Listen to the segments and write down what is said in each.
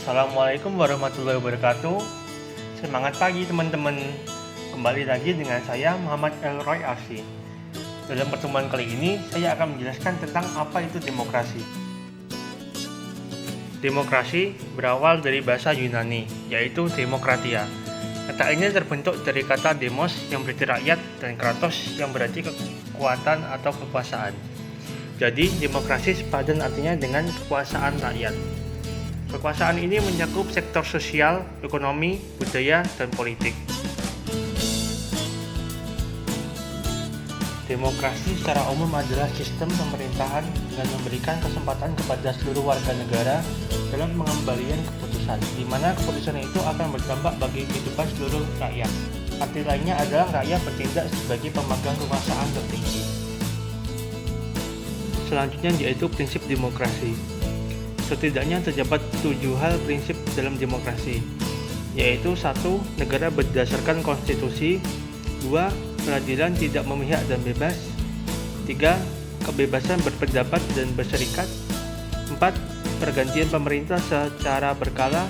Assalamualaikum warahmatullahi wabarakatuh. Semangat pagi teman-teman. Kembali lagi dengan saya Muhammad Elroy Arsi. Dalam pertemuan kali ini saya akan menjelaskan tentang apa itu demokrasi. Demokrasi berawal dari bahasa Yunani, yaitu demokratia. Kata ini terbentuk dari kata demos yang berarti rakyat dan kratos yang berarti kekuatan atau kekuasaan. Jadi demokrasi sepadan artinya dengan kekuasaan rakyat. Kekuasaan ini mencakup sektor sosial, ekonomi, budaya, dan politik. Demokrasi secara umum adalah sistem pemerintahan dengan memberikan kesempatan kepada seluruh warga negara dalam pengembalian keputusan, di mana keputusan itu akan berdampak bagi kehidupan seluruh rakyat. Arti lainnya adalah rakyat bertindak sebagai pemegang kekuasaan tertinggi. Selanjutnya yaitu prinsip demokrasi. Setidaknya terdapat 7 hal prinsip dalam demokrasi, yaitu 1. Negara berdasarkan konstitusi. 2. Peradilan tidak memihak dan bebas. 3. Kebebasan berpendapat dan berserikat. 4. Pergantian pemerintah secara berkala.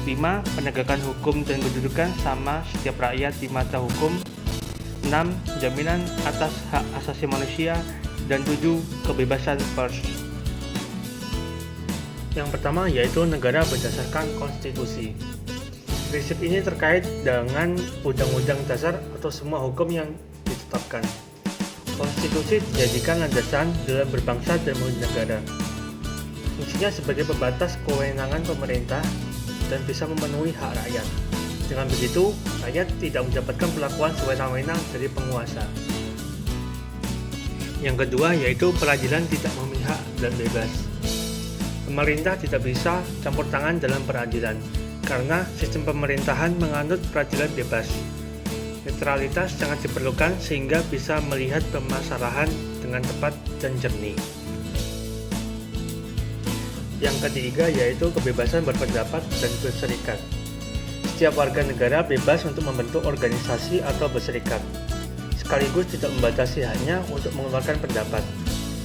5. Penegakan hukum dan kedudukan sama setiap rakyat di mata hukum. 6. Jaminan atas hak asasi manusia. Dan 7. Kebebasan pers. Yang pertama yaitu negara berdasarkan konstitusi. Prinsip ini terkait dengan undang-undang dasar atau semua hukum yang ditetapkan. Konstitusi dijadikan landasan dalam berbangsa dan bernegara. Fungsinya sebagai pembatas kewenangan pemerintah dan bisa memenuhi hak rakyat. Dengan begitu, rakyat tidak mendapatkan perlakuan sewenang-wenang dari penguasa. Yang kedua yaitu peradilan tidak memihak dan bebas. Pemerintah tidak bisa campur tangan dalam peradilan karena sistem pemerintahan menganut peradilan bebas. Netralitas sangat diperlukan sehingga bisa melihat permasalahan dengan tepat dan jernih. Yang ketiga yaitu kebebasan berpendapat dan berserikat. Setiap warga negara bebas untuk membentuk organisasi atau berserikat, sekaligus tidak membatasi haknya untuk mengeluarkan pendapat.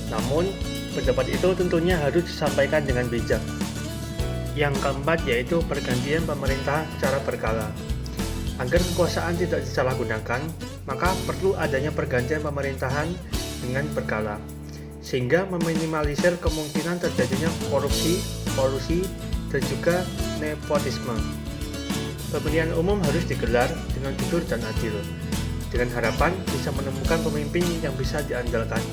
Namun, pendapat itu tentunya harus disampaikan dengan bijak. Yang keempat yaitu pergantian pemerintah secara berkala. Agar kekuasaan tidak disalahgunakan, maka perlu adanya pergantian pemerintahan dengan berkala, sehingga meminimalisir kemungkinan terjadinya korupsi, kolusi, dan juga nepotisme. Pemilihan umum harus digelar dengan jujur dan adil, dengan harapan bisa menemukan pemimpin yang bisa diandalkan.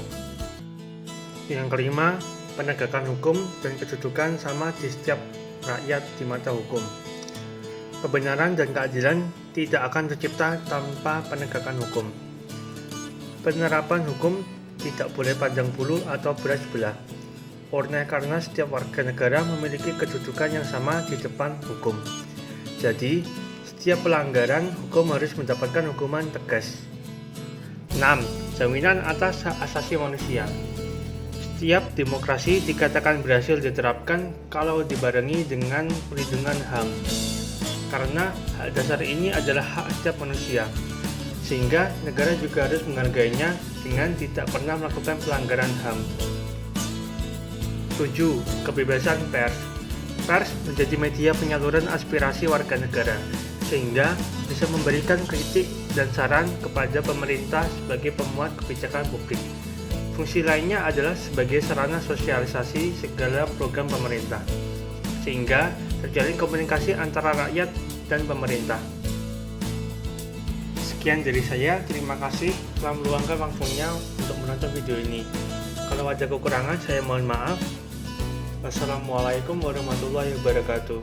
Yang kelima, penegakan hukum dan kedudukan sama di setiap rakyat di mata hukum. Kebenaran dan keadilan tidak akan tercipta tanpa penegakan hukum. Penerapan hukum tidak boleh pandang bulu atau berat sebelah, karena setiap warga negara memiliki kedudukan yang sama di depan hukum. Jadi, setiap pelanggaran hukum harus mendapatkan hukuman tegas. 6. Jaminan atas hak asasi manusia. Setiap demokrasi dikatakan berhasil diterapkan kalau dibarengi dengan perlindungan HAM. Karena hak dasar ini adalah hak setiap manusia, sehingga negara juga harus menghargainya dengan tidak pernah melakukan pelanggaran HAM. 7. Kebebasan pers. Pers menjadi media penyaluran aspirasi warga negara, sehingga bisa memberikan kritik dan saran kepada pemerintah sebagai pemuat kebijakan publik. Fungsi lainnya adalah sebagai sarana sosialisasi segala program pemerintah, sehingga terjalin komunikasi antara rakyat dan pemerintah. Sekian dari saya, terima kasih telah meluangkan waktunya untuk menonton video ini. Kalau ada kekurangan, saya mohon maaf. Wassalamualaikum warahmatullahi wabarakatuh.